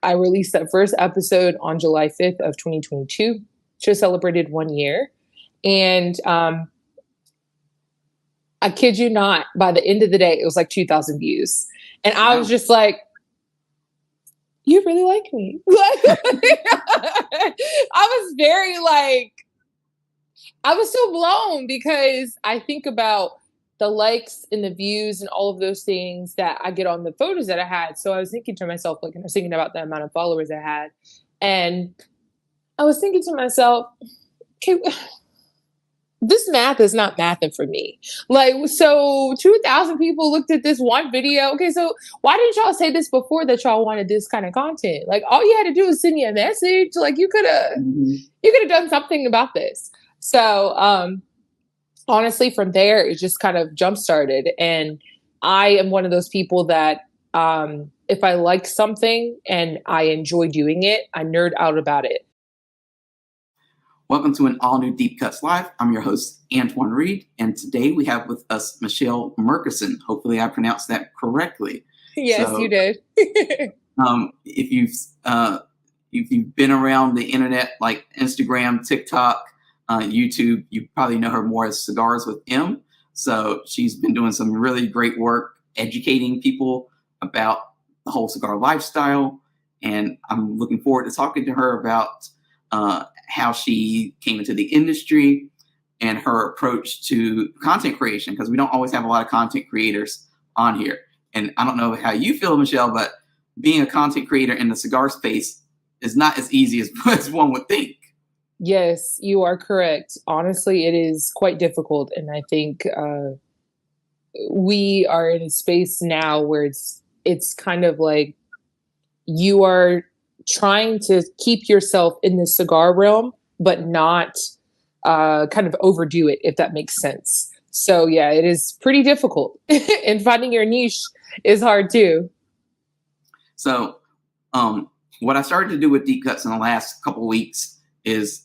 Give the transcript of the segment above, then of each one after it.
I released that first episode on July 5th of 2022. Just celebrated 1 year. And I kid you not, by the end of the day, it was like 2,000 views. And I was just like, you really like me. I was very like, I was so blown because I think about the likes and the views and all of those things that I get on the photos that I had. So I was thinking to myself, like, I was thinking about the amount of followers I had. And I was thinking to myself, okay, this math is not mathing for me. Like, so 2,000 people looked at this one video. Okay, so why didn't y'all say this before that y'all wanted this kind of content? Like, all you had to do was send me a message. Like, you could have done something about this. So, honestly, from there, it just kind of jump started. And I am one of those people that if I like something and I enjoy doing it, I nerd out about it. Welcome to an all-new Deep Cuts Live. I'm your host, Antoine Reid, and today we have with us Mechelle Merkerson. Hopefully I pronounced that correctly. Yes, you did. If you've been around the internet like Instagram, TikTok, YouTube, you probably know her more as Cigars with M. So she's been doing some really great work educating people about the whole cigar lifestyle. And I'm looking forward to talking to her about how she came into the industry and her approach to content creation, because we don't always have a lot of content creators on here. And I don't know how you feel, Mechelle, but being a content creator in the cigar space is not as easy as one would think. Yes, you are correct. Honestly, it is quite difficult. And I think we are in a space now where it's kind of like you are trying to keep yourself in the cigar realm, but not kind of overdo it, if that makes sense. So yeah, it is pretty difficult. And finding your niche is hard too. So what I started to do with Deep Cuts in the last couple of weeks is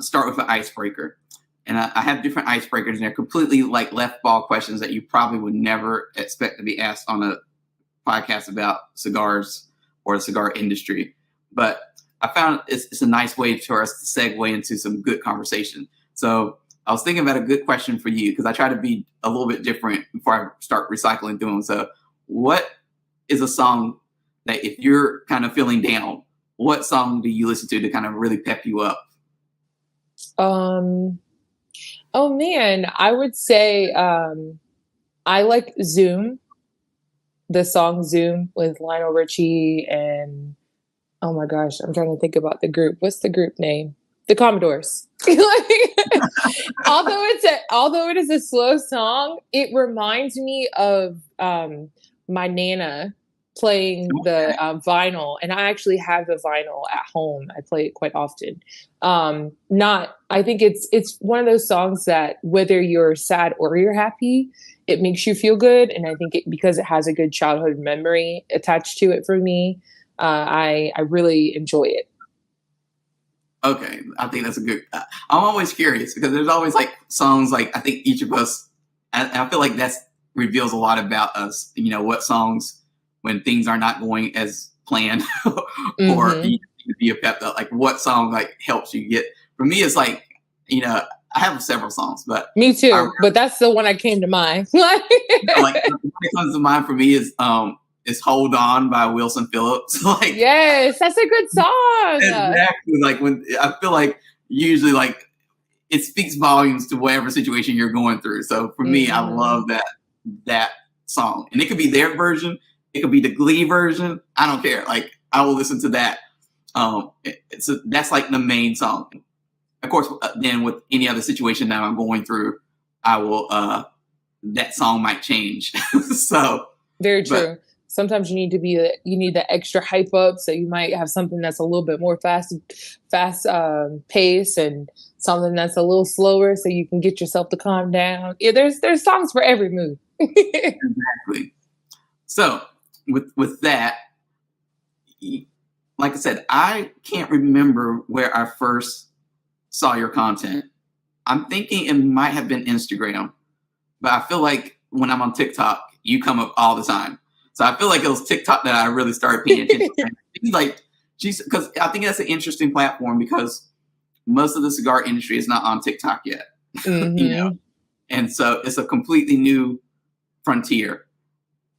start with an icebreaker. And I have different icebreakers, and they're completely like left ball questions that you probably would never expect to be asked on a podcast about cigars or the cigar industry. But I found it's a nice way for us to segue into some good conversation. So I was thinking about a good question for you, because I try to be a little bit different before I start recycling through them. So what is a song that if you're kind of feeling down, what song do you listen to kind of really pep you up? Oh man, I would say I like Zoom. The song Zoom with Lionel Richie and, oh my gosh, I'm trying to think about the group. What's the group name? The Commodores. Although it is a slow song, it reminds me of my Nana playing the vinyl, and I actually have the vinyl at home. I play it quite often. I think it's one of those songs that whether you're sad or you're happy, it makes you feel good. And I think because it has a good childhood memory attached to it for me, I really enjoy it. Okay, I think that's a good. I'm always curious because there's always like songs like I think each of us. I feel like that reveals a lot about us. You know, what songs when things are not going as planned, or you be a pep up. Like what song like helps you get. For me, it's like I have several songs, but me too. But that's the one that came to mind. Like what comes to mind for me is "Hold On" by Wilson Phillips. Like, yes, that's a good song. Exactly. Like when I feel like usually like it speaks volumes to whatever situation you're going through. So for me, I love that song, and it could be their version, it could be the Glee version. I don't care. Like I will listen to that. That's like the main song. Of course, then with any other situation that I'm going through, I will. That song might change. So very true. Sometimes you need the extra hype up, so you might have something that's a little bit more fast pace, and something that's a little slower, so you can get yourself to calm down. Yeah, there's songs for every mood. Exactly. So with that, like I said, I can't remember where I first saw your content. I'm thinking it might have been Instagram, but I feel like when I'm on TikTok, you come up all the time. So I feel like it was TikTok that I really started paying attention to. Because I think that's an interesting platform because most of the cigar industry is not on TikTok yet. Mm-hmm. And so it's a completely new frontier.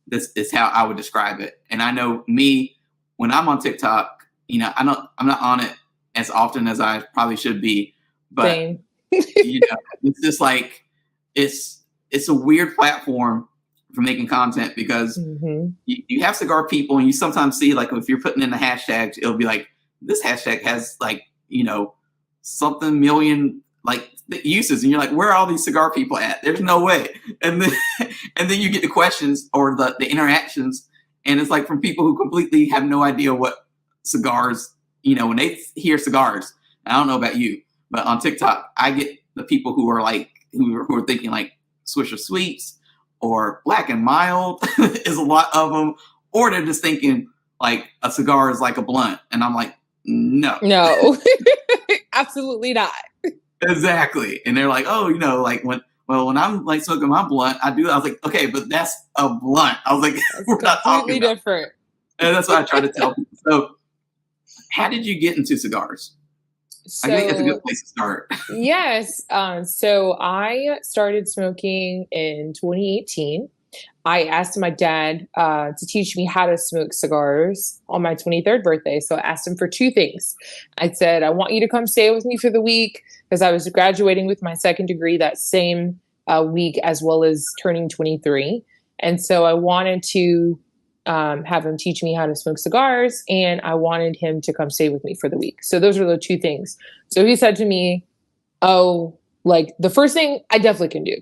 This is how I would describe it. And I know me, when I'm on TikTok, I'm not on it as often as I probably should be, but Same. it's just like, it's a weird platform for making content because you have cigar people and you sometimes see like, if you're putting in the hashtags, it'll be like, this hashtag has like, something million like uses. And you're like, where are all these cigar people at? There's no way. And then you get the questions or the interactions. And it's like from people who completely have no idea what cigars, when they hear cigars, I don't know about you, but on TikTok, I get the people who are like, who are thinking like Swisher Sweets or Black and Mild is a lot of them. Or they're just thinking like a cigar is like a blunt. And I'm like, no, absolutely not. Exactly. And they're like, oh, when I'm like smoking my blunt, I was like, okay, but that's a blunt. I was like, we're not talking about different. And that's what I try to tell people. So how did you get into cigars? I think that's a good place to start. Yes. So I started smoking in 2018. I asked my dad to teach me how to smoke cigars on my 23rd birthday. So I asked him for two things. I said, I want you to come stay with me for the week because I was graduating with my second degree that same week as well as turning 23. And so I wanted to have him teach me how to smoke cigars, and I wanted him to come stay with me for the week. So those are the two things. So he said to me, oh, like the first thing I definitely can do.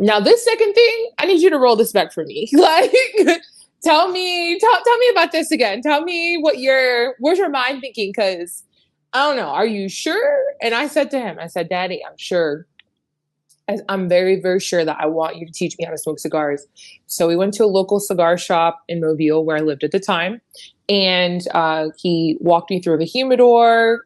Now, this second thing, I need you to roll this back for me. Like, tell me about this again. Tell me where's your mind thinking? Because I don't know. Are you sure? And I said to him, Daddy, I'm sure. I'm very, very sure that I want you to teach me how to smoke cigars. So we went to a local cigar shop in Mobile where I lived at the time. And he walked me through the humidor,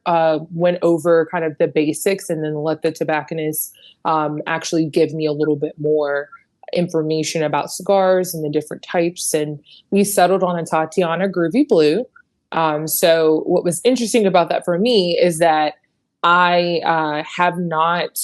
went over kind of the basics, and then let the tobacconist actually give me a little bit more information about cigars and the different types. And we settled on a Tatiana Groovy Blue. So what was interesting about that for me is that I have not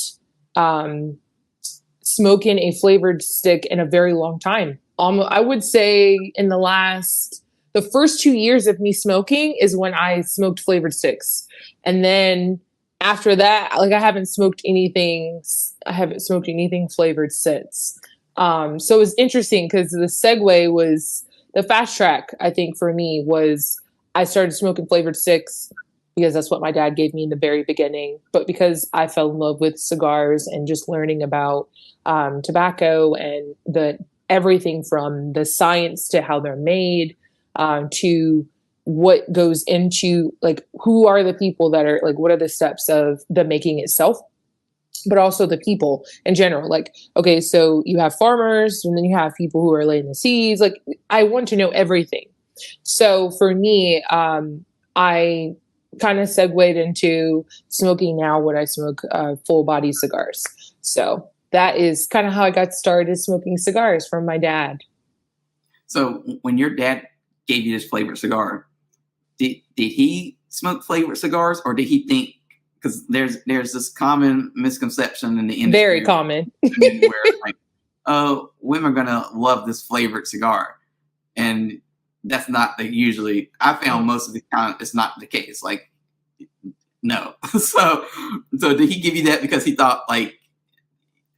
smoking a flavored stick in a very long time. I would say in the first 2 years of me smoking is when I smoked flavored sticks. And then after that, like I haven't smoked anything flavored since. So it was interesting because the segue was the fast track, I think for me was I started smoking flavored sticks because that's what my dad gave me in the very beginning. But because I fell in love with cigars and just learning about tobacco and everything from the science to how they're made to what goes into like who are the people that are like what are the steps of the making itself, but also the people in general. Like, okay, so you have farmers and then you have people who are laying the seeds. Like, I want to know everything. So for me, I kind of segued into smoking now what I smoke full body cigars. So that is kind of how I got started smoking cigars from my dad. So when your dad gave you this flavored cigar, did he smoke flavored cigars or did he think, because there's this common misconception in the industry. Very common. Where like, oh, women are going to love this flavored cigar. And that's not usually, I found most of the time it's not the case. Like, no. So did he give you that because he thought like,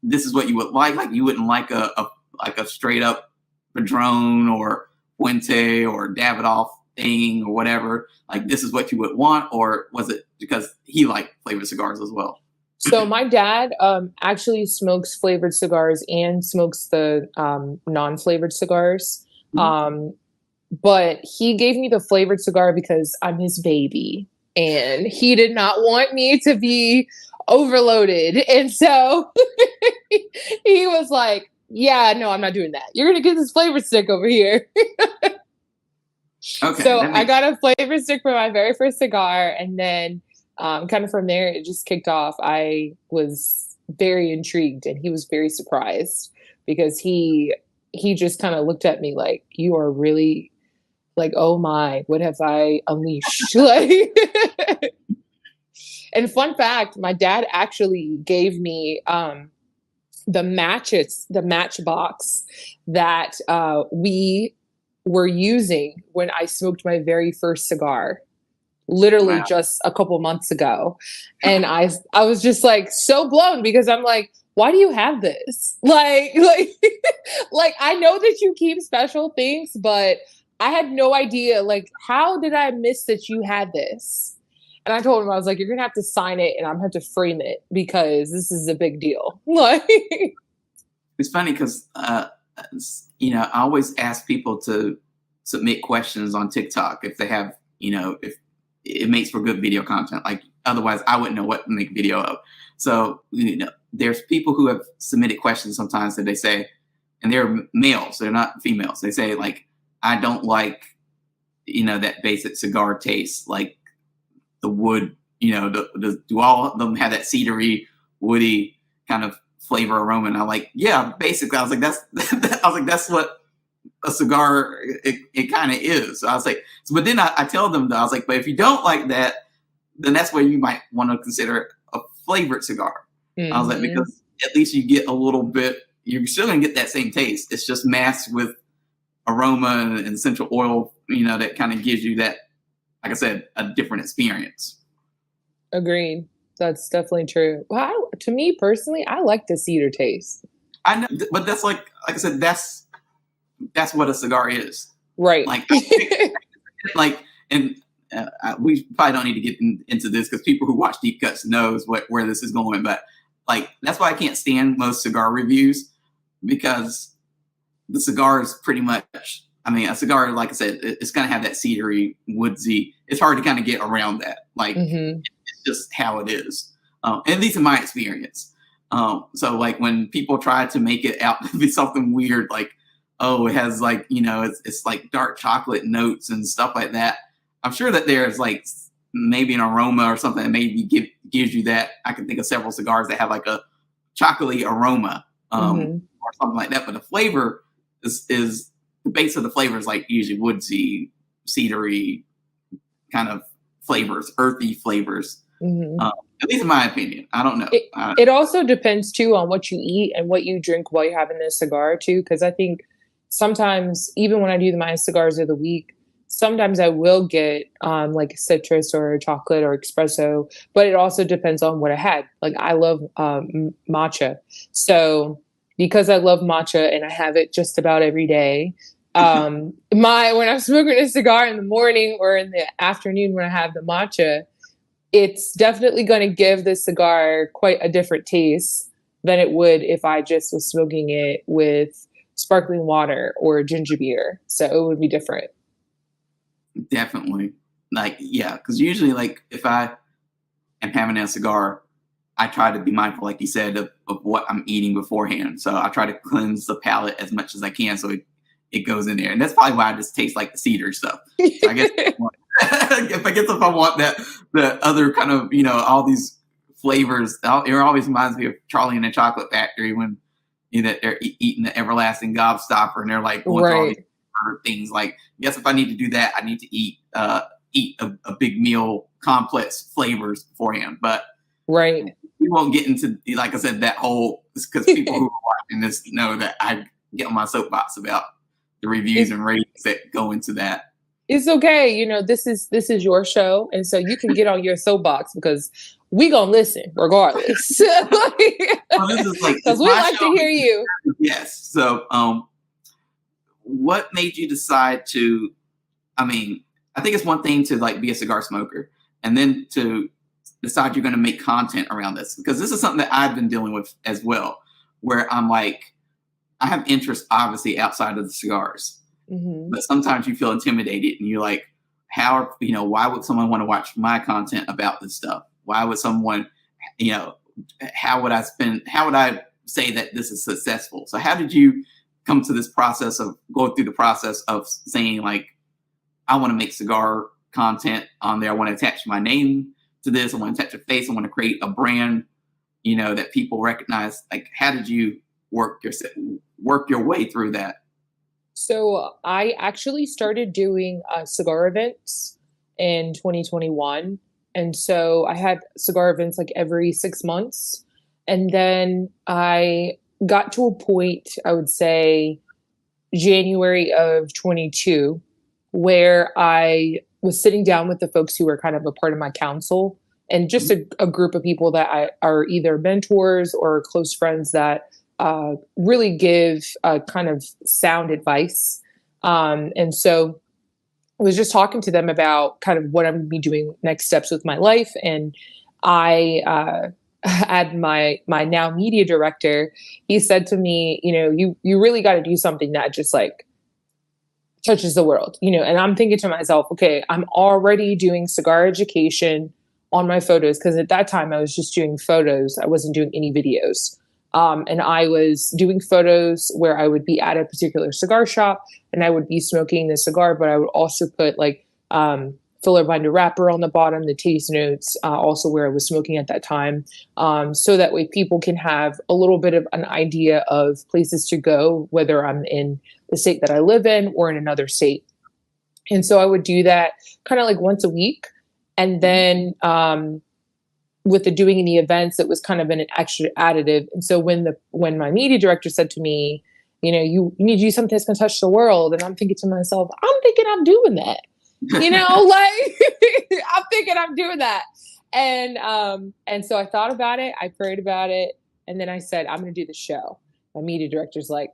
this is what you would like you wouldn't like a straight up Padron or Puente or Davidoff thing or whatever, like this is what you would want, or was it because he liked flavored cigars as well? So my dad actually smokes flavored cigars and smokes the non-flavored cigars. Mm-hmm. But he gave me the flavored cigar because I'm his baby and he did not want me to be overloaded. And so he was like, yeah, no, I'm not doing that. You're going to get this flavored stick over here. Okay. So I got a flavored stick for my very first cigar. And then kind of from there, it just kicked off. I was very intrigued and he was very surprised because he he just kind of looked at me like, you are really like, oh my, what have I unleashed? Like, and fun fact, my dad actually gave me the matchbox that we were using when I smoked my very first cigar, literally Wow. just a couple months ago. And I was just like so blown because I'm like, why do you have this? Like I know that you keep special things, but I had no idea. Like, how did I miss that you had this? And I told him, I was like, you're gonna have to sign it and I'm gonna have to frame it because this is a big deal. Like, It's funny because I always ask people to submit questions on TikTok if they have, if it makes for good video content. Like otherwise, I wouldn't know what to make a video of. So there's people who have submitted questions sometimes that they say, and they're males, they're not females. They say like, I don't like, that basic cigar taste, like the wood. Do all of them have that cedary, woody kind of flavor aroma? And I'm like, yeah, basically. I was like, that's what a cigar it kind of is. So I was like, but then I tell them that I was like, but if you don't like that, then that's where you might want to consider a flavored cigar. Mm-hmm. I was like, because at least you get a little bit, you're still gonna get that same taste. It's just masked with aroma and essential oil, that kind of gives you that, like I said, a different experience. Agreed. That's definitely true. Well, to me personally, I like the cedar taste. I know, but that's like I said, that's what a cigar is. Right. Like, and we probably don't need to get into this because people who watch Deep Cuts knows where this is going. But like, that's why I can't stand most cigar reviews, because the cigar is pretty much, a cigar, like I said, it's going to have that cedary, woodsy. It's hard to kind of get around that. Like, it's just how it is. At least in my experience. So like when people try to make it out to be something weird, like, oh, it has like, it's like dark chocolate notes and stuff like that. I'm sure that there's like maybe an aroma or something that maybe gives you that. I can think of several cigars that have like a chocolatey aroma or something like that. But the flavor is the base of the flavor is like usually woodsy, cedary kind of flavors, earthy flavors. At least in my opinion. I don't know. It also depends too on what you eat and what you drink while you're having this cigar too. Because I think sometimes, even when I do my cigars of the week, sometimes I will get like citrus or chocolate or espresso, but it also depends on what I had. Like I love matcha. So because I love matcha and I have it just about every day, when I'm smoking a cigar in the morning or in the afternoon when I have the matcha, it's definitely going to give the cigar quite a different taste than it would if I just was smoking it with sparkling water or ginger beer. So it would be different. Definitely. Like, yeah, because usually like if I am having a cigar, I try to be mindful, like you said, of what I'm eating beforehand. So I try to cleanse the palate as much as I can so it goes in there. And that's probably why I just taste like the cedar stuff. So I guess if I want the other kind of, all these flavors, it always reminds me of Charlie and the Chocolate Factory when they're eating the everlasting gobstopper and they're like going through all these things. Like, yes, if I need to do that, I need to eat a big meal, complex flavors beforehand. But we won't get into, like I said, that whole, because people who are watching this know that I get on my soapbox about the reviews and ratings that go into that. It's okay. This is your show. And so you can get on your soapbox because we gonna listen regardless. Because we like to hear you. Yes. So, what made you decide to, I think it's one thing to like be a cigar smoker and then to decide you're going to make content around this, because this is something that I've been dealing with as well, where I'm like, I have interest obviously outside of the cigars. But sometimes you feel intimidated and you're like, why would someone want to watch my content about this stuff? Why would someone, how would I say that this is successful? So how did you come to this process of going through the process of saying like, I want to make cigar content on there. I want to attach my name to this. I want to attach a face. I want to create a brand, that people recognize. Like, how did you work your way through that? So I actually started doing cigar events in 2021. And so I had cigar events like every 6 months. And then I got to a point, I would say January of 22, where I was sitting down with the folks who were kind of a part of my council and just a group of people that are either mentors or close friends that really give kind of sound advice. And so I was just talking to them about kind of what I'm going to be doing next steps with my life. And I had my now media director, he said to me, you really got to do something that just like touches the world, and I'm thinking to myself, okay, I'm already doing cigar education on my photos. Cause at that time I was just doing photos. I wasn't doing any videos. And I was doing photos where I would be at a particular cigar shop and I would be smoking the cigar, but I would also put like, filler binder wrapper on the bottom, the taste notes, also where I was smoking at that time. So that way people can have a little bit of an idea of places to go, whether I'm in the state that I live in or in another state. And so I would do that kind of like once a week. And then, with the doing in the events, it was kind of an extra additive. And so when my media director said to me, you need to do something that's going to touch the world. And I'm thinking to myself, I'm thinking I'm doing that, like I'm thinking I'm doing that. And so I thought about it. I prayed about it. And then I said, I'm going to do the show. My media director's like,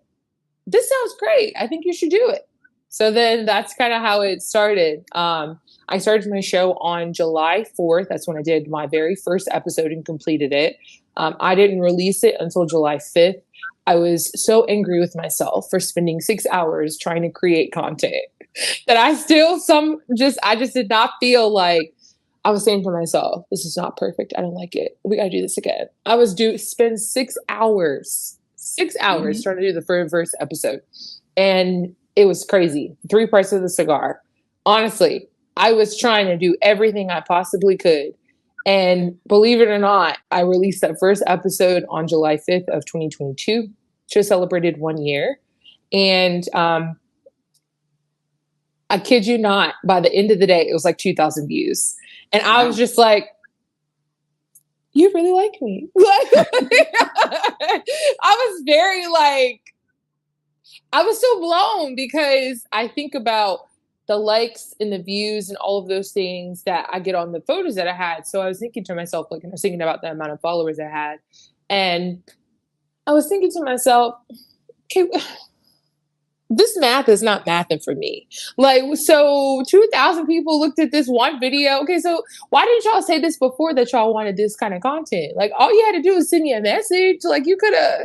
this sounds great. I think you should do it. So then that's kind of how it started. I started my show on July 4th. That's when I did my very first episode and completed it. I didn't release it until July 5th. I was so angry with myself for spending 6 hours trying to create content that I just did not feel like. I was saying to myself, this is not perfect. I don't like it. We got to do this again. Spend 6 hours trying to do the first episode. And it was crazy. 3 parts of the cigar. Honestly, I was trying to do everything I possibly could. And believe it or not, I released that first episode on July 5th of 2022. Just celebrated 1 year. And I kid you not, by the end of the day, it was like 2,000 views. And I was just like, you really like me. I was very like, I was so blown because I think about the likes and the views and all of those things that I get on the photos that I had. So I was thinking to myself, like, I was thinking about the amount of followers I had. And I was thinking to myself, okay, this math is not mathing for me. Like, so 2,000 people looked at this one video. Okay, so why didn't y'all say this before that y'all wanted this kind of content? Like, all you had to do was send me a message. Like, you could have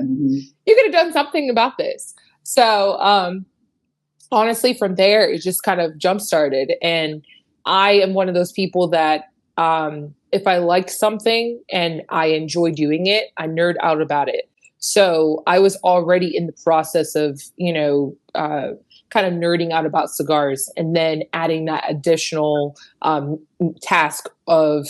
done something about this. So, honestly, from there, it just kind of jump started. And I am one of those people that, if I like something and I enjoy doing it, I nerd out about it. So I was already in the process of, kind of nerding out about cigars and then adding that additional task of,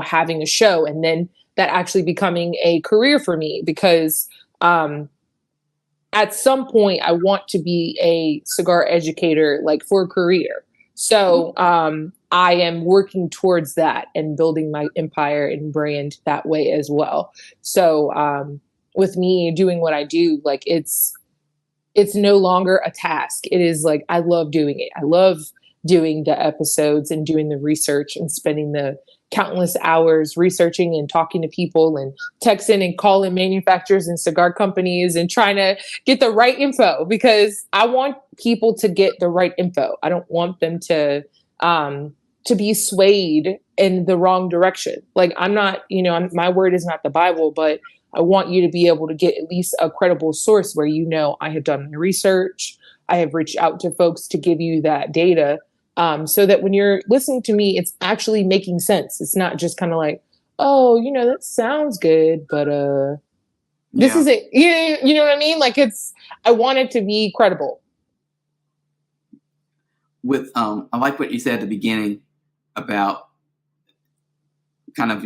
having a show and then that actually becoming a career for me because at some point I want to be a cigar educator, like for a career. So I am working towards that and building my empire and brand that way as well. So with me doing what I do, like it's no longer a task. It is like, I love doing it. I love doing the episodes and doing the research and spending the countless hours researching and talking to people and texting and calling manufacturers and cigar companies and trying to get the right info because I want people to get the right info. I don't want them to be swayed in the wrong direction. Like I'm not, my word is not the Bible, but I want you to be able to get at least a credible source where, I have done my research. I have reached out to folks to give you that data. So that when you're listening to me, it's actually making sense. It's not just kind of like, oh, that sounds good, but this isn't, you know what I mean? Like I want it to be credible. I like what you said at the beginning about kind of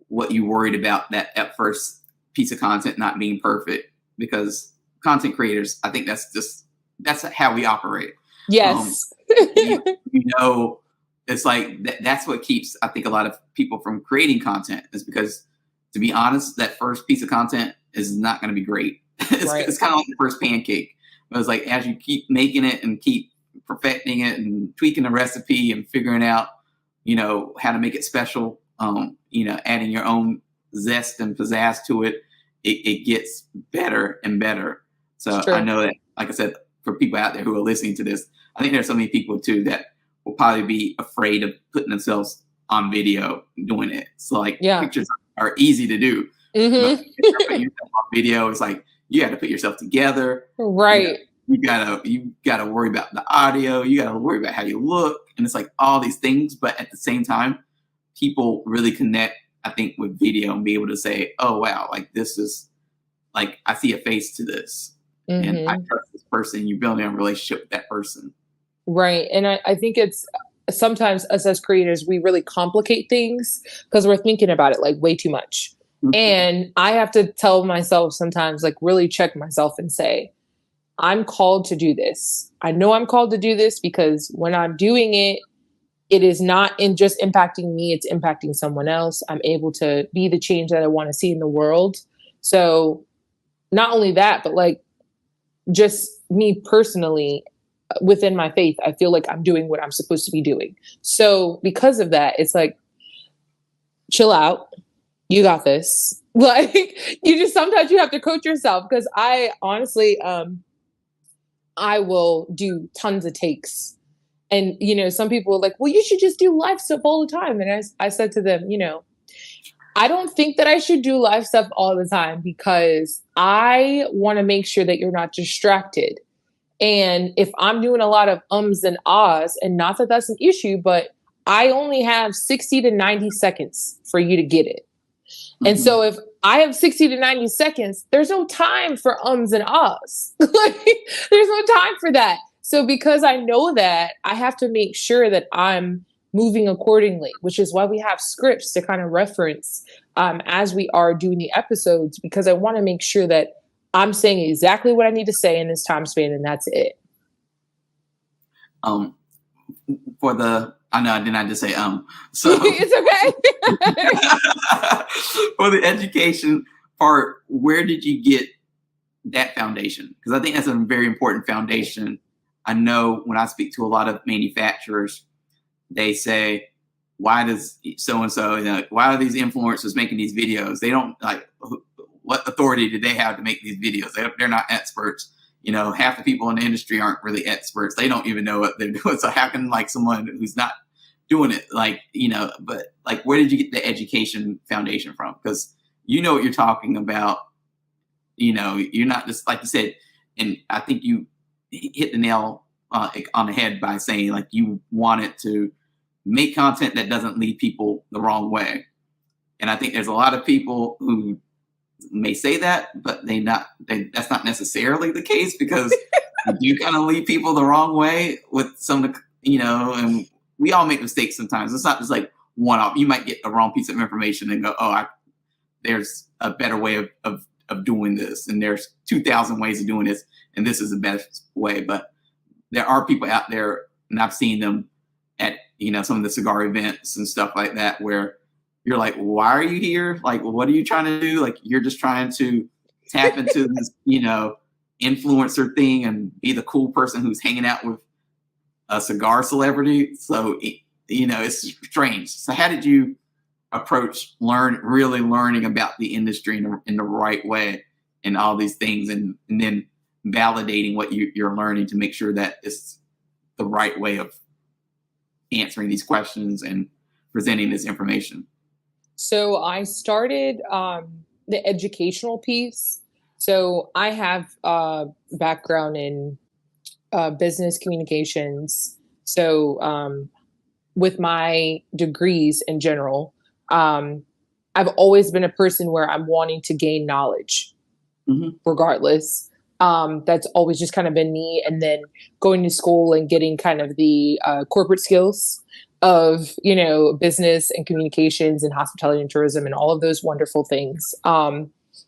what you worried about that first piece of content not being perfect, because content creators, I think that's just that's how we operate. Yes. You, you know, it's like that's what keeps, I think, a lot of people from creating content, is because, to be honest, that first piece of content is not going to be great. It's kind of like the first pancake. But it's like, as you keep making it and keep perfecting it and tweaking the recipe and figuring out, you know, how to make it special, you know, adding your own zest and pizzazz to it, it gets better and better. So I know that, like I said, for people out there who are listening to this, I think there's so many people too that will probably be afraid of putting themselves on video doing it. So like, pictures are easy to do. But putting yourself on video, it's like you got to put yourself together. Right. You gotta worry about the audio. You gotta worry about how you look, and it's like all these things. But at the same time, people really connect, I think, with video and be able to say, "Oh wow, like this is like I see a face to this, and I trust this person." You're building a relationship with that person. Right. And I think it's sometimes us as creators, we really complicate things because we're thinking about it like way too much. And I have to tell myself sometimes, like, really check myself and say, I'm called to do this. I know I'm called to do this because when I'm doing it, it is not in just impacting me, it's impacting someone else. I'm able to be the change that I want to see in the world. So not only that, but like just me personally, within my faith, I feel like I'm doing what I'm supposed to be doing. So because of that, it's like, chill out. You got this. Like, you just, sometimes you have to coach yourself, because I honestly, I will do tons of takes. And, you know, some people are like, well, you should just do live stuff all the time. And I said to them, you know, I don't think that I should do live stuff all the time, because I want to make sure that you're not distracted. And if I'm doing a lot of ums and ahs, and not that that's an issue, but I only have 60 to 90 seconds for you to get it. And so if I have 60 to 90 seconds, there's no time for ums and ahs. Like, there's no time for that. So because I know that, I have to make sure that I'm moving accordingly, which is why we have scripts to kind of reference as we are doing the episodes, because I want to make sure that I'm saying exactly what I need to say in this time span, and that's it. For the, I know I did not just say so it's okay. For the education part, where did you get that foundation? Because I think that's a very important foundation. I know when I speak to a lot of manufacturers, they say, why does so and so, you know, why are these influencers making these videos? They don't, like, what authority do they have to make these videos? They're not experts. You know, half the people in the industry aren't really experts. They don't even know what they're doing. So how can, like, someone who's not doing it, like, you know, but like, where did you get the education foundation from? Because you know what you're talking about. You know, you're not just, like you said, and I think you hit the nail on the head by saying, like, you wanted to make content that doesn't lead people the wrong way. And I think there's a lot of people who may say that, but that's not necessarily the case, because you kind of lead people the wrong way with some of the, you know, and we all make mistakes sometimes. It's not just like one off. You might get the wrong piece of information and go, oh, there's a better way of doing this, and there's 2,000 ways of doing this, and this is the best way. But there are people out there, and I've seen them at, you know, some of the cigar events and stuff like that, where you're like, why are you here? Like, what are you trying to do? Like, you're just trying to tap into this, you know, influencer thing and be the cool person who's hanging out with a cigar celebrity. So, you know, it's strange. So how did you approach really learning about the industry in the right way and all these things, and then validating what you're learning to make sure that it's the right way of answering these questions and presenting this information? So I started the educational piece. So I have a background in business communications. So with my degrees in general, I've always been a person where I'm wanting to gain knowledge, regardless. That's always just kind of been me. And then going to school and getting kind of the corporate skills of, you know, business and communications and hospitality and tourism and all of those wonderful things.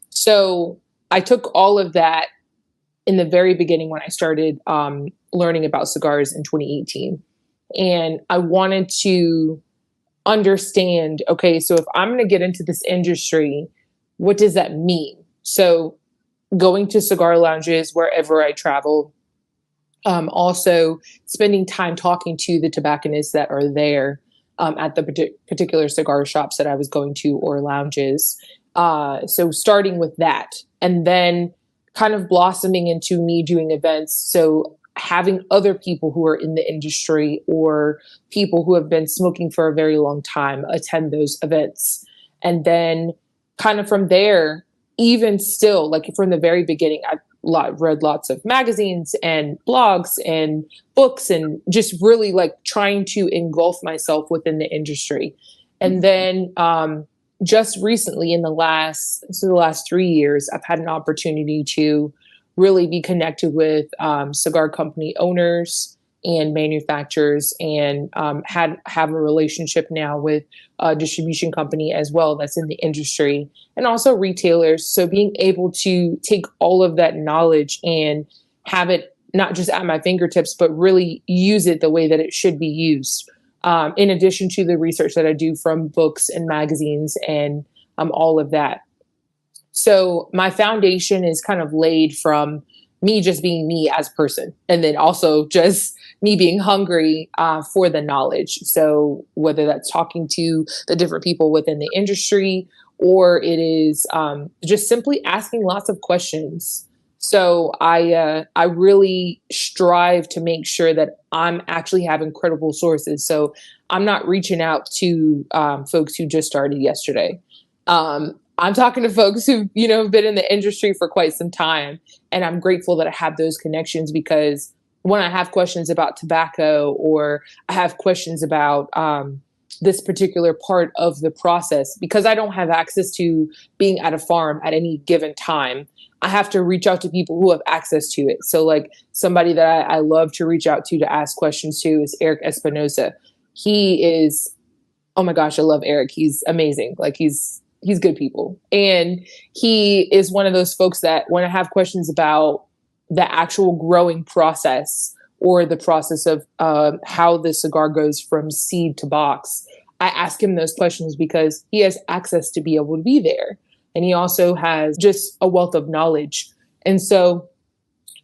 So I took all of that in the very beginning when I started learning about cigars in 2018. And I wanted to understand, okay, so if I'm going to get into this industry, what does that mean? So going to cigar lounges wherever I travel, also spending time talking to the tobacconists that are there at the particular cigar shops that I was going to or lounges. So starting with that, and then kind of blossoming into me doing events. So having other people who are in the industry or people who have been smoking for a very long time attend those events. And then kind of from there, even still, like from the very beginning, I've read lots of magazines and blogs and books and just really like trying to engulf myself within the industry. And then just recently in the last 3 years, I've had an opportunity to really be connected with cigar company owners and manufacturers, and have a relationship now with a distribution company as well that's in the industry, and also retailers. So being able to take all of that knowledge and have it not just at my fingertips, but really use it the way that it should be used. In addition to the research that I do from books and magazines and all of that. So my foundation is kind of laid from me just being me as a person, and then also just me being hungry for the knowledge. So whether that's talking to the different people within the industry, or it is just simply asking lots of questions. So I really strive to make sure that I'm actually having credible sources. So I'm not reaching out to folks who just started yesterday. I'm talking to folks who, have been in the industry for quite some time. And I'm grateful that I have those connections, because when I have questions about tobacco, or I have questions about this particular part of the process, because I don't have access to being at a farm at any given time, I have to reach out to people who have access to it. So like somebody that I love to reach out to ask questions to is Eric Espinosa. He is, oh my gosh, I love Eric. He's amazing. Like he's good people. And he is one of those folks that when I have questions about the actual growing process, or the process of how the cigar goes from seed to box, I ask him those questions because he has access to be able to be there. And he also has just a wealth of knowledge. And so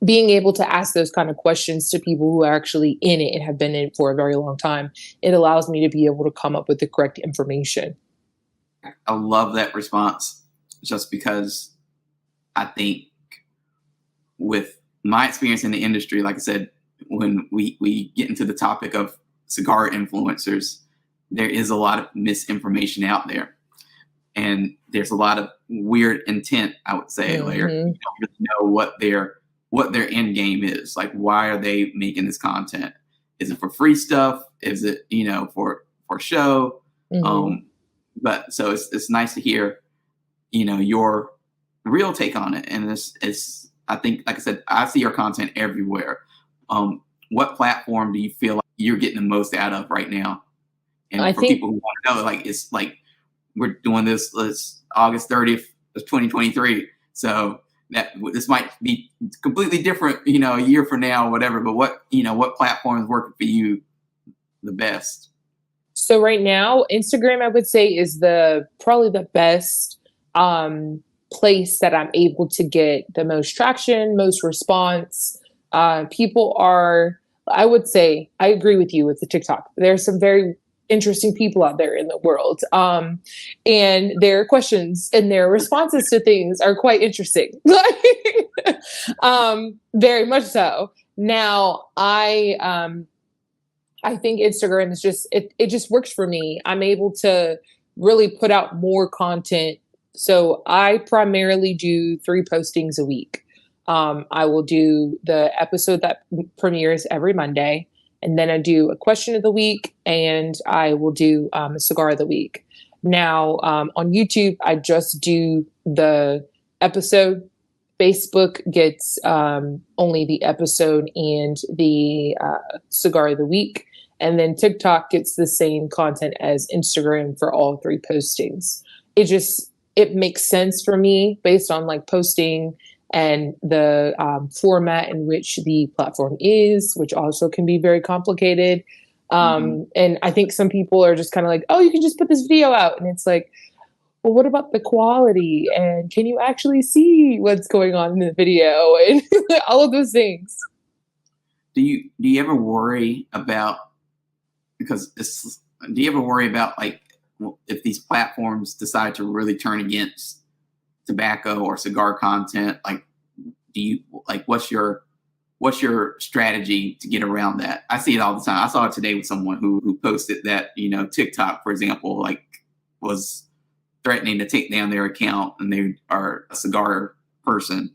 being able to ask those kind of questions to people who are actually in it and have been in it for a very long time, it allows me to be able to come up with the correct information. I love that response, just because I think with my experience in the industry, like I said, when we get into the topic of cigar influencers, there is a lot of misinformation out there. And there's a lot of weird intent, I would say, Lair. You don't really know what their end game is. Like, why are they making this content? Is it for free stuff? Is it, for show? But so it's nice to hear, your real take on it. And it's I think, like I said, I see your content everywhere. What platform do you feel like you're getting the most out of right now? And for people who want to know, like, it's like we're doing this August 30th of 2023. So this might be completely different, a year from now or whatever. But what platform is working for you the best? So right now, Instagram, I would say, is probably the best place that I'm able to get the most traction, most response. People are, I would say, I agree with you with the TikTok. There's some very interesting people out there in the world. And their questions and their responses to things are quite interesting. Very much so. Now, I think Instagram is just, it just works for me. I'm able to really put out more content. So I primarily do 3 postings a week. I will do the episode that premieres every Monday, and then I do a question of the week, and I will do a cigar of the week. Now, on YouTube, I just do the episode. Facebook gets only the episode and the cigar of the week. And then TikTok gets the same content as Instagram for all 3 postings. It makes sense for me based on like posting and the format in which the platform is, which also can be very complicated. And I think some people are just kind of like, oh, you can just put this video out. And it's like, well, what about the quality? And can you actually see what's going on in the video? And all of those things. Do you ever worry about, do you ever worry about like, if these platforms decide to really turn against tobacco or cigar content, like, what's your strategy to get around that? I see it all the time. I saw it today with someone who posted that, TikTok, for example, like was threatening to take down their account, and they are a cigar person,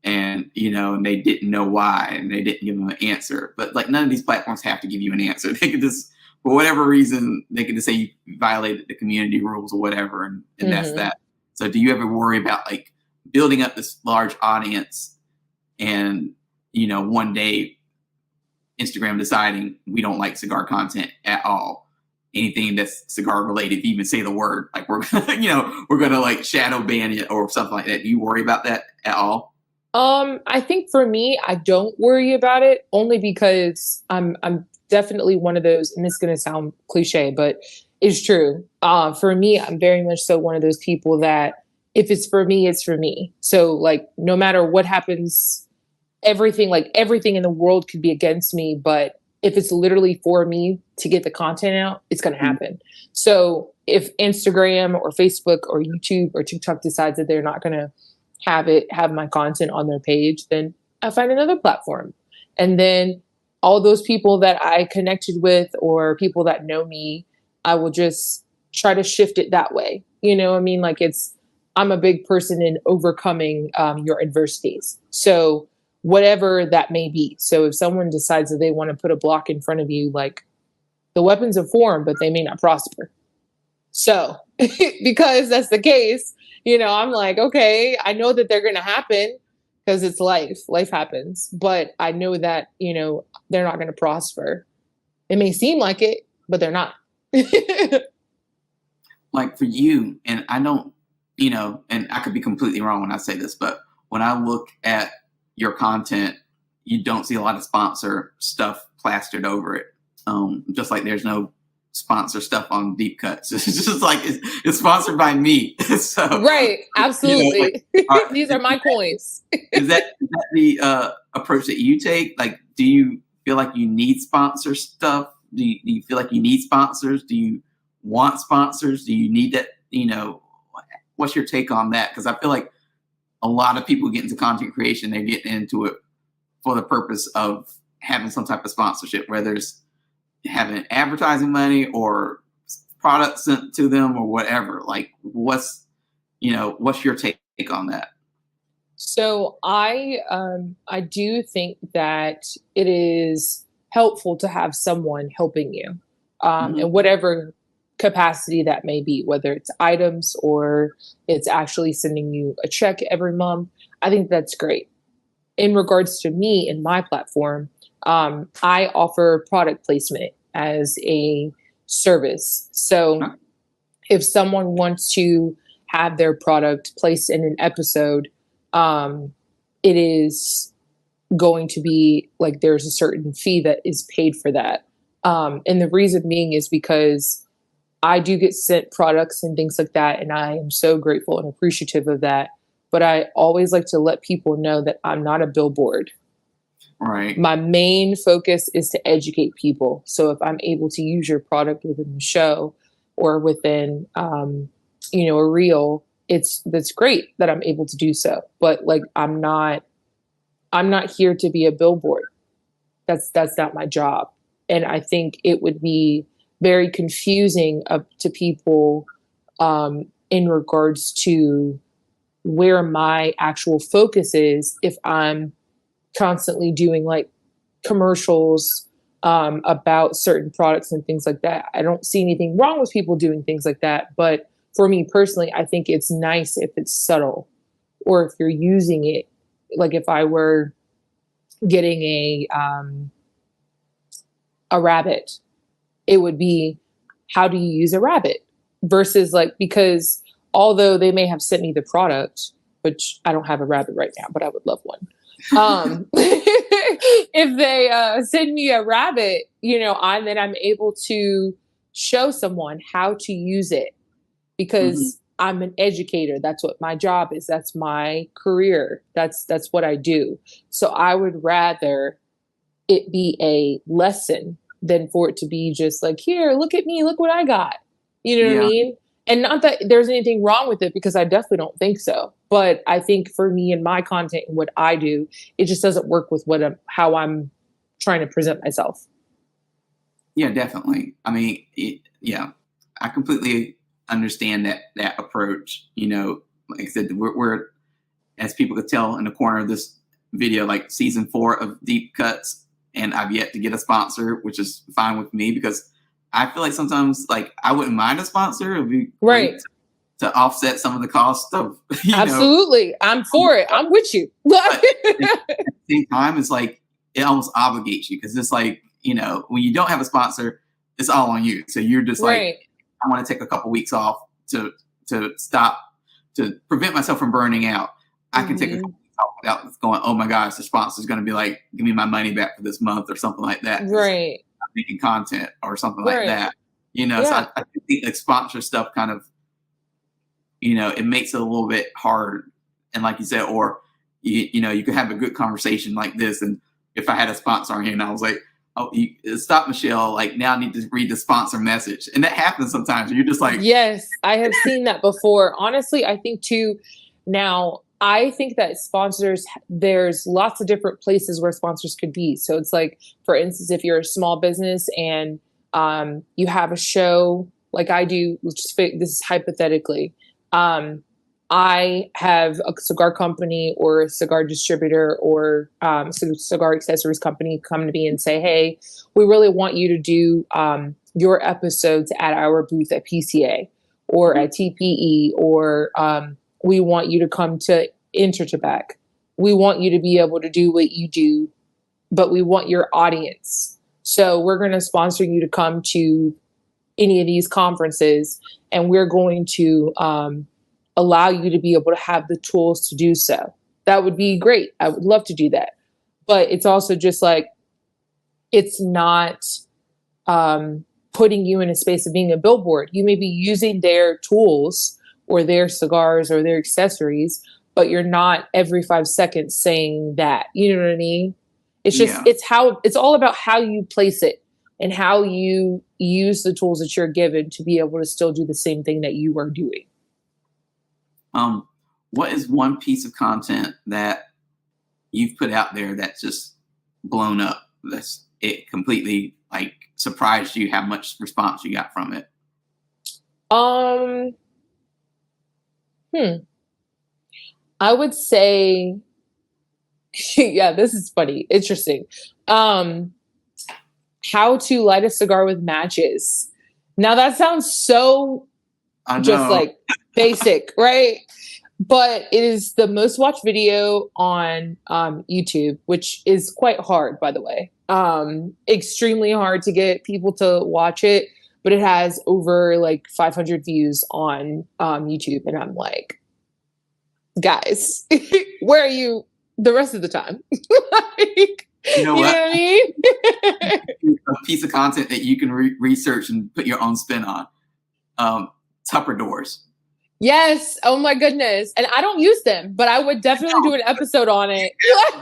and and they didn't know why, and they didn't give them an answer. But like, none of these platforms have to give you an answer. They could just, for whatever reason, they could just say you violated the community rules or whatever, and that's that. So do you ever worry about like building up this large audience and, one day Instagram deciding we don't like cigar content at all? Anything that's cigar related, if you even say the word, like we're gonna like shadow ban it or something like that. Do you worry about that at all? I think for me, I don't worry about it, only because I'm definitely one of those, and this is going to sound cliche, but it's true. For me, I'm very much so one of those people that if it's for me, it's for me. So like, no matter what happens, everything in the world could be against me, but if it's literally for me to get the content out, it's going to happen. So if Instagram or Facebook or YouTube or TikTok decides that they're not going to have my content on their page, then I find another platform. And then all those people that I connected with or people that know me, I will just try to shift it that way. You know what I mean? Like, I'm a big person in overcoming your adversities. So whatever that may be. So if someone decides that they want to put a block in front of you, like, the weapons of form, but they may not prosper. So because that's the case, I'm like, okay, I know that they're going to happen because it's life. Life happens. But I know that, they're not going to prosper. It may seem like it, but they're not. Like for you, and I don't, and I could be completely wrong when I say this, but when I look at your content, you don't see a lot of sponsor stuff plastered over it. Just like there's no sponsor stuff on deep cuts. It's just like it's sponsored by me. So right, absolutely. These are my coins. is that the approach that you take? Like, do you feel like you need sponsor stuff? Do you feel like you need sponsors? Do you want sponsors? Do you need that? What's your take on that? Because I feel like a lot of people get into content creation, they're getting into it for the purpose of having some type of sponsorship, whether it's having advertising money or products sent to them or whatever. Like, what's your take on that? So I do think that it is helpful to have someone helping you, in whatever capacity that may be, whether it's items or it's actually sending you a check every month. I think that's great. In regards to me and my platform, I offer product placement as a service. So if someone wants to have their product placed in an episode, it is going to be like, there's a certain fee that is paid for that. And the reason being is because I do get sent products and things like that, and I am so grateful and appreciative of that. But I always like to let people know that I'm not a billboard. Right. My main focus is to educate people. So if I'm able to use your product within the show or within, a reel, that's great that I'm able to do so. But like, I'm not here to be a billboard. That's not my job. And I think it would be very confusing to people in regards to where my actual focus is if I'm constantly doing like commercials about certain products and things like that. I don't see anything wrong with people doing things like that. But for me personally, I think it's nice if it's subtle, or if you're using it. Like if I were getting a rabbit, it would be, how do you use a rabbit? Versus like, because although they may have sent me the product, which I don't have a rabbit right now, but I would love one. If they send me a rabbit, then I'm able to show someone how to use it, because I'm an educator. That's what my job is. That's my career. That's what I do. So I would rather it be a lesson than for it to be just like, here, look at me, look what I got. You know what I mean? And not that there's anything wrong with it, because I definitely don't think so. But I think for me and my content and what I do, it just doesn't work with how I'm trying to present myself. Yeah, definitely. I mean, I completely understand that approach. Like I said, we're, as people could tell in the corner of this video, like season 4 of Deep Cuts, and I've yet to get a sponsor, which is fine with me, because I feel like sometimes, like, I wouldn't mind a sponsor. It would be great to offset some of the cost of, Absolutely. I'm for it. I'm with you. But at the same time, it's like, it almost obligates you, because it's like, when you don't have a sponsor, it's all on you. So you're just like, I want to take a couple weeks off to stop, to prevent myself from burning out. I can take a couple weeks off without going, oh my gosh, the sponsor's going to be like, give me my money back for this month or something like that. Right. I'm making content or something like that. So I think the sponsor stuff kind of, it makes it a little bit hard. And like you said, or, you could have a good conversation like this. And if I had a sponsor on here and I was like, oh, stop, Mechelle, like, now I need to read the sponsor message. And that happens sometimes. You're just like, yes, I have seen that before. Honestly, I think too, now I think that sponsors, there's lots of different places where sponsors could be. So it's like, for instance, if you're a small business and you have a show like I do, this is hypothetically, I have a cigar company or a cigar distributor or cigar accessories company come to me and say, hey, we really want you to do your episodes at our booth at PCA or at TPE, or we want you to come to Intertabac. We want you to be able to do what you do, but we want your audience. So we're going to sponsor you to come to any of these conferences, and we're going to allow you to be able to have the tools to do so. That would be great. I would love to do that. But it's also just like, it's not putting you in a space of being a billboard. You may be using their tools or their cigars or their accessories, but you're not every 5 seconds saying that. You know what I mean? It's just, it's all about how you place it and how you use the tools that you're given to be able to still do the same thing that you are doing. What is one piece of content that you've put out there that's just blown up? That's it completely, like, surprised you how much response you got from it? I would say, yeah, this is funny, interesting. How to light a cigar with matches. Now that sounds so just like basic, right? But it is the most watched video on YouTube, which is quite hard, by the way. Extremely hard to get people to watch it, but it has over like 500 views on YouTube. And I'm like, guys, where are you the rest of the time? Like, you know what I mean? A piece of content that you can research and put your own spin on. Tupper doors. Yes. Oh my goodness. And I don't use them, but I would definitely do an episode on it.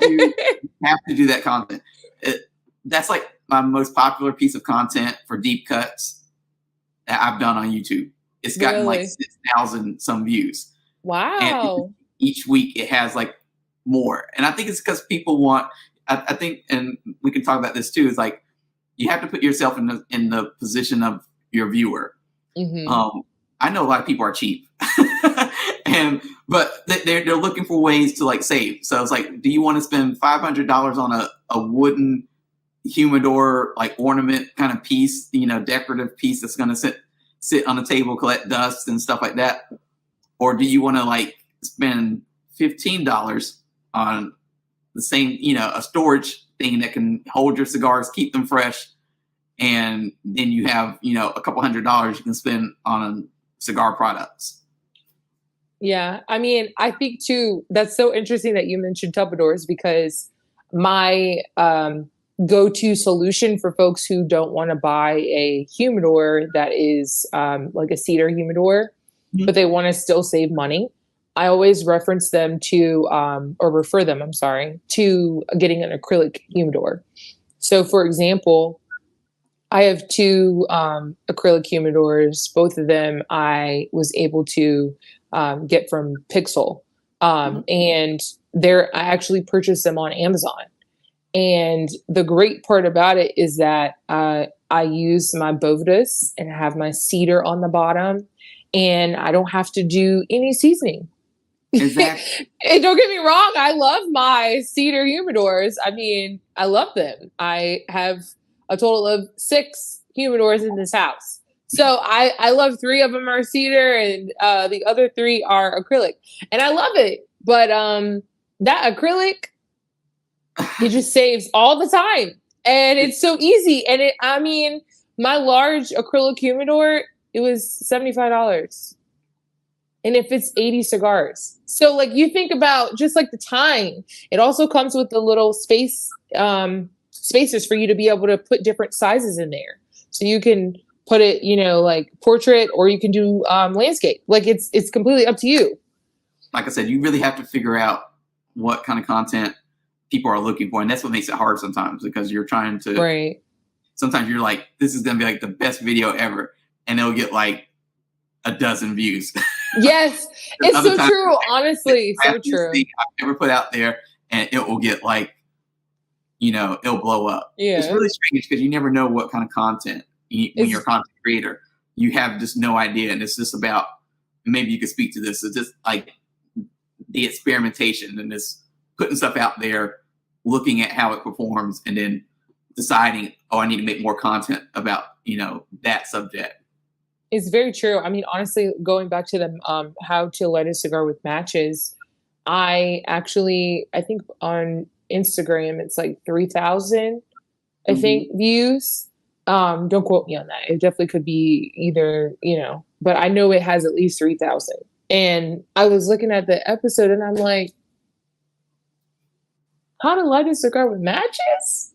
You have to do that content. That's like my most popular piece of content for Deep Cuts that I've done on YouTube. It's gotten like 6,000 some views. Wow. And each week it has like more. And I think it's because people want, I think, and we can talk about this too, is like, you have to put yourself in the position of your viewer. Mm-hmm. I know a lot of people are cheap, but they're looking for ways to like save. So it's like, do you want to spend $500 on a wooden humidor, like ornament kind of piece, decorative piece that's going to sit on the table, collect dust and stuff like that? Or do you want to like spend $15 on the same, a storage thing that can hold your cigars, keep them fresh, and then you have, a couple $100 you can spend on cigar products? Yeah. I mean, I think too, that's so interesting that you mentioned Tupperdores because my go-to solution for folks who don't want to buy a humidor that is like a cedar humidor, but they want to still save money, I always reference them to, or refer them, I'm sorry, to getting an acrylic humidor. So, for example, I have two acrylic humidors. Both of them I was able to get from Pixel. And I actually purchased them on Amazon. And the great part about it is that I use my Bovidas and have my cedar on the bottom, and I don't have to do any seasoning. Exactly. And don't get me wrong, I love my cedar humidors. I mean, I love them. I have a total of 6 humidors in this house. So I love 3 of them are cedar and the other 3 are acrylic. And I love it. But that acrylic, it just saves all the time. And it's so easy. And I mean, my large acrylic humidor, it was $75. And if it's 80 cigars. So like you think about just like the time, it also comes with the little spaces for you to be able to put different sizes in there. So you can put it, like portrait, or you can do landscape. Like it's completely up to you. Like I said, you really have to figure out what kind of content people are looking for. And that's what makes it hard sometimes, because you're trying to, right. Sometimes you're like, this is going to be like the best video ever. And they'll get like a dozen views. Yes, it's so true. Honestly, so true. I've never put out there, and it will get like, it'll blow up. Yeah, it's really strange because you never know what kind of content when you're a content creator. You have just no idea, and it's just about, maybe you could speak to this. It's just like the experimentation and this putting stuff out there, looking at how it performs, and then deciding, oh, I need to make more content about that subject. It's very true. I mean, honestly, going back to the how to light a cigar with matches, I think on Instagram it's like 3,000, I think, views. Don't quote me on that. It definitely could be either, but I know it has at least 3,000. And I was looking at the episode and I'm like, how to light a cigar with matches?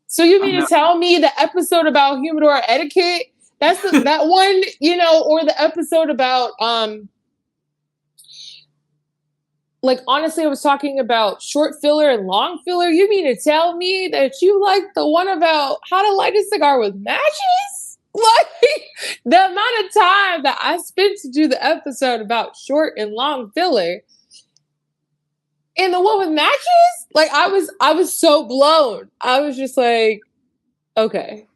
So you mean to tell me the episode about humidor etiquette? That's that one, or the episode about, like, honestly, I was talking about short filler and long filler. You mean to tell me that you like the one about how to light a cigar with matches? Like, the amount of time that I spent to do the episode about short and long filler and the one with matches, like, I was so blown. I was just like, okay,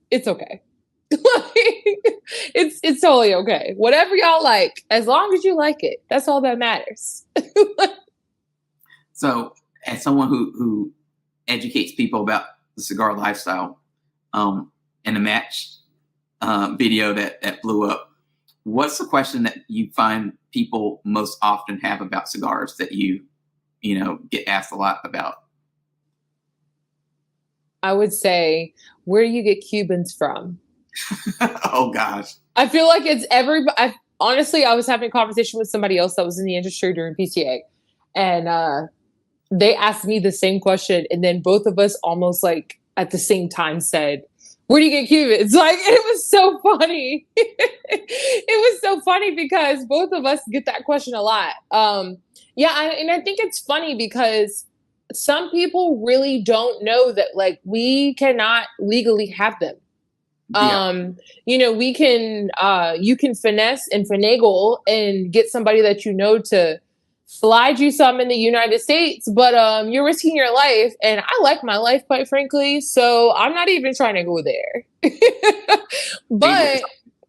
it's okay. It's totally okay. Whatever y'all like, as long as you like it, that's all that matters. So, as someone who educates people about the cigar lifestyle, and the match video that blew up, what's the question that you find people most often have about cigars that you get asked a lot about? I would say, where do you get Cubans from? Oh gosh. I feel like it's everybody. Honestly, I was having a conversation with somebody else that was in the industry during PTA, and they asked me the same question, and then both of us almost like at the same time said, where do you get Cubans? Like, it was so funny. It was so funny because both of us get that question a lot. And I think it's funny because some people really don't know that, like, we cannot legally have them. Yeah. We can, you can finesse and finagle and get somebody that to slide you some in the United States, but you're risking your life, and I like my life, quite frankly, so I'm not even trying to go there. But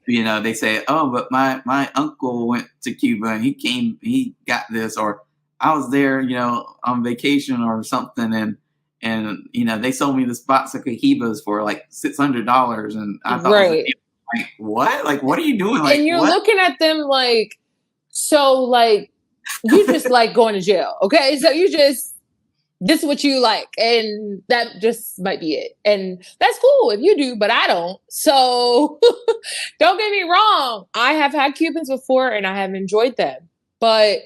they say, oh, but my uncle went to Cuba and he got this, or I was there, on vacation or something, and they sold me this box of Cohibas for like $600, and I thought, right. Like, what? Like, what are you doing? Like, and you're looking at them like, so, like, you just like going to jail, okay? So you this is what you like. And that just might be it. And that's cool if you do, but I don't. So don't get me wrong. I have had Cubans before and I have enjoyed them, but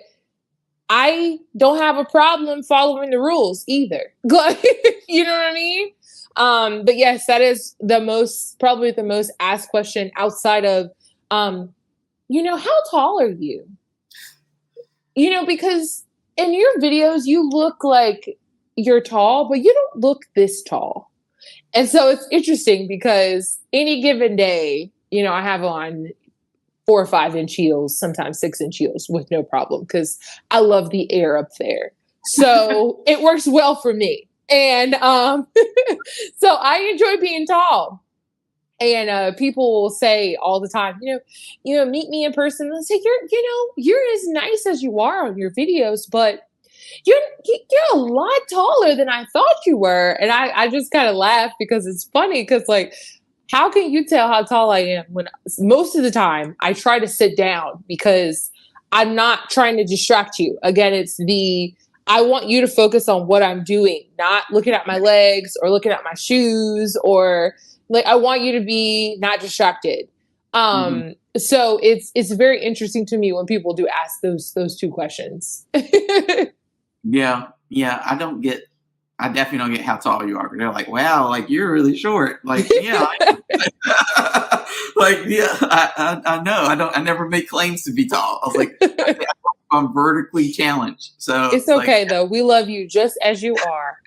I don't have a problem following the rules either. Like, you know what I mean? But yes, that is probably the most asked question outside of, how tall are you? Because in your videos, you look like you're tall, but you don't look this tall. And so it's interesting because any given day, I have on 4 or 5 inch heels, sometimes 6 inch heels with no problem because I love the air up there. So it works well for me. And so I enjoy being tall. And people will say all the time, meet me in person. And say, you're as nice as you are on your videos, but you're a lot taller than I thought you were. And I just kind of laugh because it's funny because like, how can you tell how tall I am when most of the time I try to sit down because I'm not trying to distract you. Again, I want you to focus on what I'm doing, not looking at my legs or looking at my shoes or like, I want you to be not distracted. So it's very interesting to me when people do ask those 2 questions. Yeah. I definitely don't get how tall you are. They're like, wow, like you're really short. Like, yeah, like, yeah, I know. I never make claims to be tall. I was like, I'm vertically challenged. So it's okay though. We love you just as you are.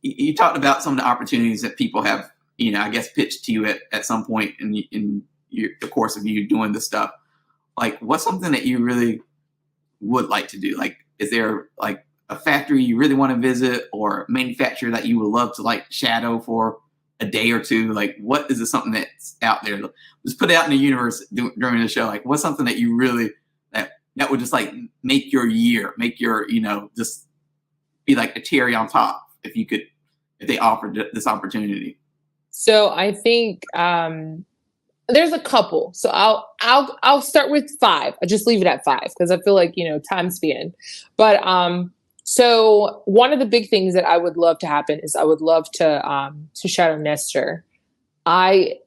You talked about some of the opportunities that people have, I guess pitched to you at some point in the course of you doing this stuff. Like, what's something that you really would like to do? Like, is there like a factory you really want to visit or a manufacturer that you would love to like shadow for a day or two? Like, what is it, something that's out there? Just put it out in the universe during the show. Like, what's something that you really, that would just like make your year, make your, just be like a cherry on top if they offered this opportunity? So I think, there's a couple. So I'll start with 5. I just leave it at 5 because I feel like, time span. But so one of the big things that I would love to happen is I would love to shadow Nestor.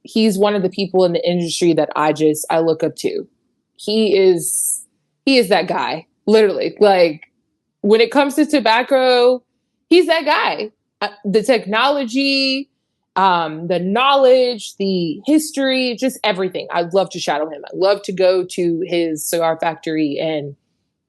He's one of the people in the industry that I look up to. He is that guy, literally. Like when it comes to tobacco, he's that guy. The technology, the knowledge, the history, just everything. I'd love to shadow him. I'd love to go to his cigar factory and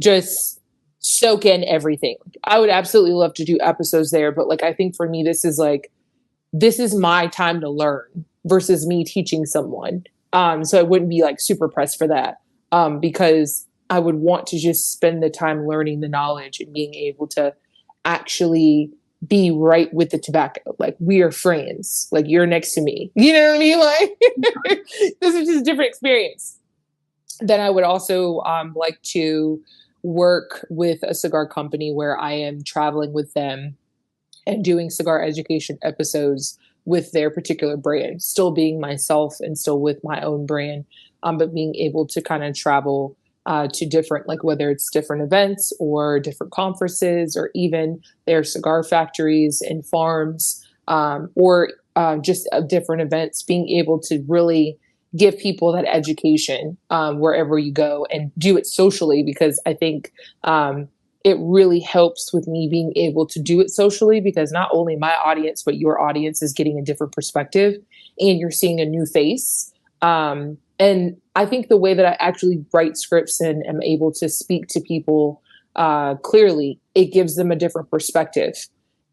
just soak in everything. I would absolutely love to do episodes there. But like, I think for me, this is my time to learn versus me teaching someone. So I wouldn't be like super pressed for that because I would want to just spend the time learning the knowledge and being able to actually be right with the tobacco. Like we are friends, like you're next to me. You know what I mean? Like this is just a different experience. Then I would also like to work with a cigar company where I am traveling with them and doing cigar education episodes with their particular brand, still being myself and still with my own brand, but being able to kind of travel to different, like whether it's different events or different conferences or even their cigar factories and farms or just different events, being able to really give people that education wherever you go and do it socially, because I think it really helps with me being able to do it socially, because not only my audience, but your audience is getting a different perspective and you're seeing a new face. And I think the way that I actually write scripts and am able to speak to people clearly, it gives them a different perspective.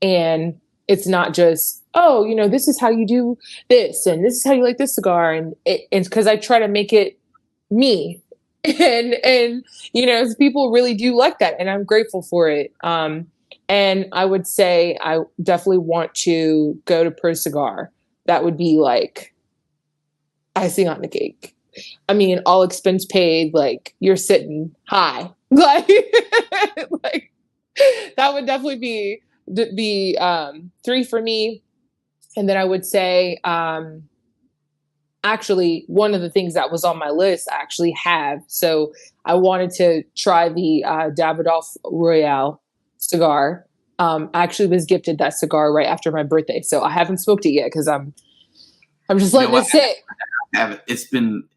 And it's not just, oh, this is how you do this and this is how you like this cigar. And it's because I try to make it me. And people really do like that. And I'm grateful for it. And I would say I definitely want to go to Pro Cigar. That would be like icing on the cake. I mean, all expense paid, like you're sitting high. Like, like that would definitely be 3 for me. And then I would say, I actually, one of the things that was on my list, I actually have. So I wanted to try the Davidoff Royale cigar. I actually was gifted that cigar right after my birthday. So I haven't smoked it yet because I'm just letting it sit. I haven't. It's been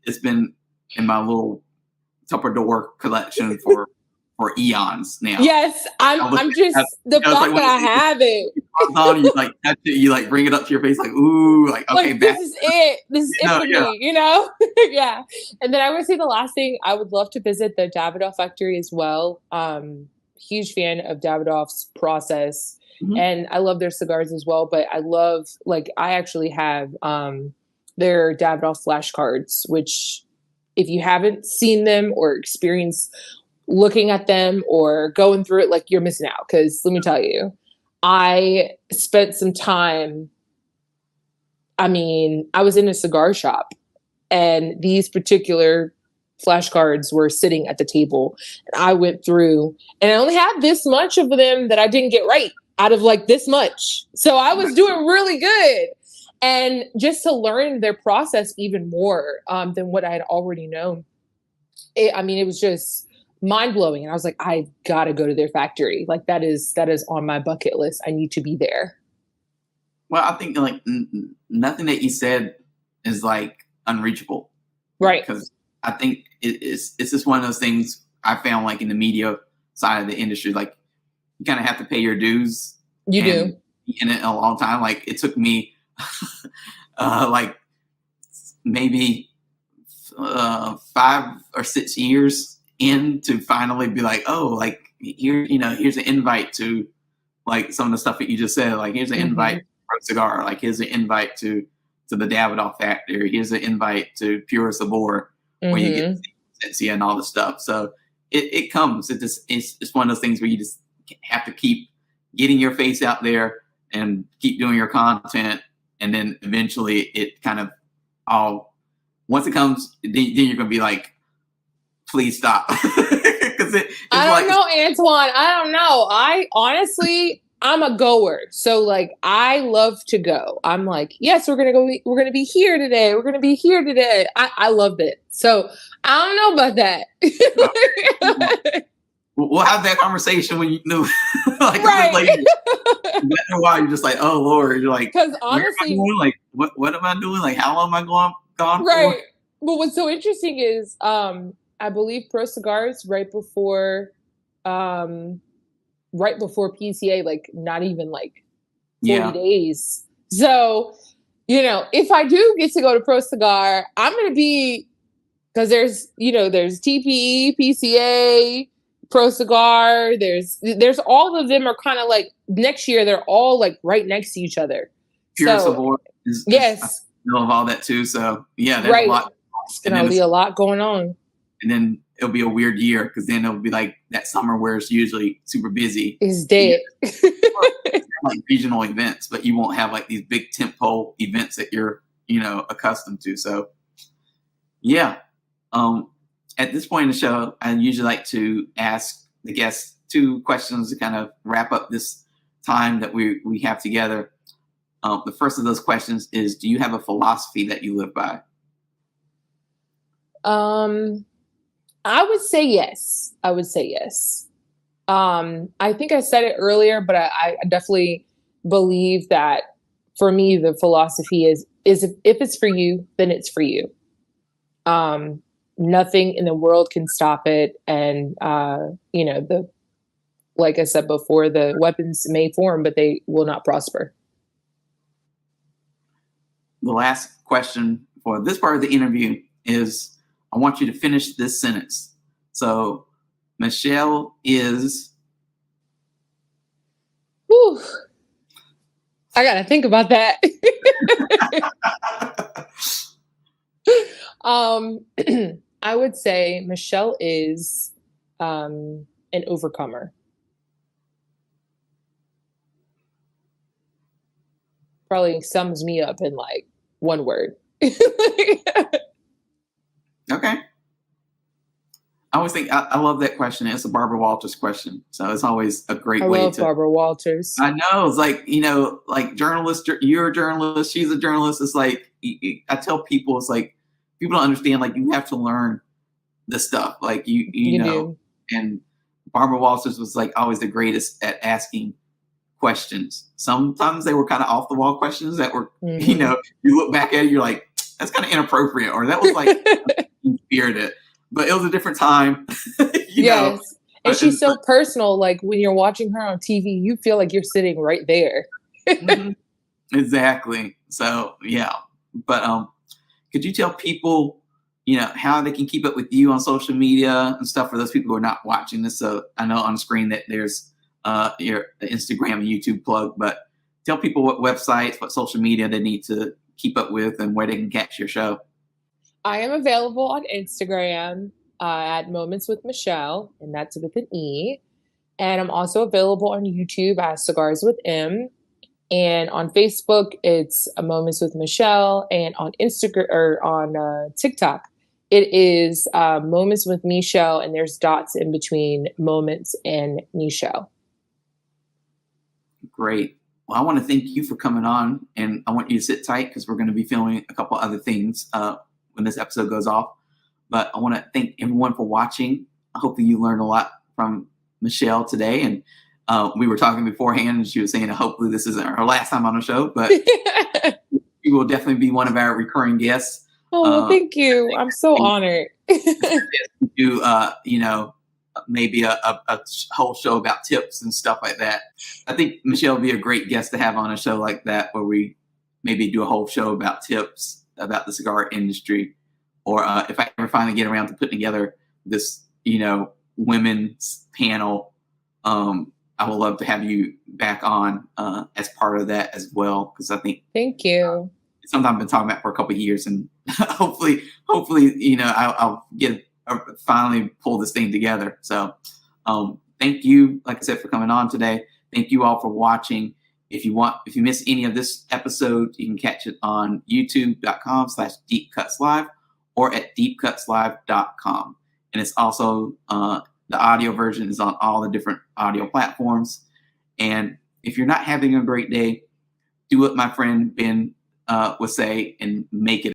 in my little Tupperware collection for eons now. Yes, I'm just the fact that I have it. You like touch it, you like bring it up to your face, like ooh, like okay, like, this is it. This is it for me, you know? Yeah. And then I would say the last thing, I would love to visit the Davidoff factory as well. Huge fan of Davidoff's process. Mm-hmm. And I love their cigars as well. But I love, like, I actually have their Davidoff flashcards, which if you haven't seen them or experienced looking at them or going through it, like, you're missing out. Because let me tell you, I spent some time. I mean, I was in a cigar shop and these particular flashcards were sitting at the table, and I went through and I only had this much of them that I didn't get right out of like this much. So I was doing really good. And just to learn their process even more than what I had already known. It was just mind blowing. And I was like, I've got to go to their factory. Like that is on my bucket list. I need to be there. Well, I think like nothing that you said is like unreachable, right? Because I think it's just one of those things I found like in the media side of the industry, like you kind of have to pay your dues. You do. Be in it a long time. Like it took me like maybe 5 or 6 years in to finally be like, oh, like here's an invite to like some of the stuff that you just said. Like here's an invite. Cigar, like here's an invite to the Davidoff factory, here's an invite to Pure Sabor, where you get Sensia and all the stuff. So it comes. It's one of those things where you just have to keep getting your face out there and keep doing your content, and then eventually it kind of once it comes, then you're gonna be like, please stop. Because I don't know, Antoine. I don't know. I honestly. I'm a goer. So like, I love to go. I'm like, yes, we're going to go. We're going to be here today. We're going to be here today. I loved it. So I don't know about that. We'll have that conversation when you know, like, right. Later. After a while, you're just like, oh Lord, you're like, because honestly, like, what am I doing? Like, how long am I gone right. for? But what's so interesting is, I believe Pro Cigars right before PCA, like not even like 40 days. So, if I do get to go to Pro Cigar, I'm going to be, because there's TPE, PCA, Pro Cigar, there's all of them are kind of like next year, they're all like right next to each other. Pure Sabor is yes. I love all that too. So yeah, there's a lot. It's going to be a lot going on. And then it'll be a weird year because then it'll be like that summer where it's usually super busy. It's dead. Like regional events, but you won't have like these big tentpole events that you're, accustomed to. So yeah. At this point in the show, I usually like to ask the guests 2 questions to kind of wrap up this time that we have together. The first of those questions is, do you have a philosophy that you live by? I would say yes. I think I said it earlier, but I definitely believe that for me, the philosophy is if it's for you, then it's for you. Nothing in the world can stop it. And, like I said before, the weapons may form, but they will not prosper. The last question for this part of the interview is, I want you to finish this sentence. So, Mechelle is. Whew. I got to think about that. I would say Mechelle is an overcomer. Probably sums me up in like one word. Okay. I always think I love that question. It's a Barbara Walters question, so it's always a I great way love to. Barbara Walters. I know, it's like, like journalist. You're a journalist. She's a journalist. It's like I tell people, it's like people don't understand. Like you have to learn this stuff. Like You do. and Barbara Walters was like always the greatest at asking questions. Sometimes they were kind of off the wall questions that were, Mhm. you look back at it, you're like, that's kind of inappropriate, or that was like spirited. But it was a different time, Yes. And But she's so personal. Like when you're watching her on TV, you feel like you're sitting right there. mhm, exactly. So yeah, but could you tell people, how they can keep up with you on social media and stuff for those people who are not watching this? So I know on the screen that there's your Instagram and YouTube plug, but tell people what websites, what social media they need to keep up with, and where they can catch your show. I am available on Instagram at Moments with Mechelle, and that's with an E. And I'm also available on YouTube as Cigars with M. And on Facebook, it's Moments with Mechelle. And on Instagram or on TikTok, it is Moments with Michelle, and there's dots in between Moments and Michelle. Great. Well, I want to thank you for coming on, and I want you to sit tight because we're going to be filming a couple other things when this episode goes off. But I want to thank everyone for watching. I hope that you learned a lot from Mechelle today. And we were talking beforehand, and she was saying, hopefully this isn't her last time on the show, but you will definitely be one of our recurring guests. Oh, thank you. I'm so honored. Do maybe a whole show about tips and stuff like that. I think Mechelle would be a great guest to have on a show like that, where we maybe do a whole show about tips about the cigar industry. Or if I ever finally get around to putting together this, women's panel, I would love to have you back on as part of that as well, because I think Thank you. it's something I've been talking about for a couple of years, and hopefully, I'll get finally pull this thing together. So, thank you, like I said, for coming on today. Thank you all for watching. If you miss any of this episode, you can catch it on youtube.com/deepcutslive or at deepcutslive.com. And it's also the audio version is on all the different audio platforms. And if you're not having a great day, do what my friend Ben would say and make it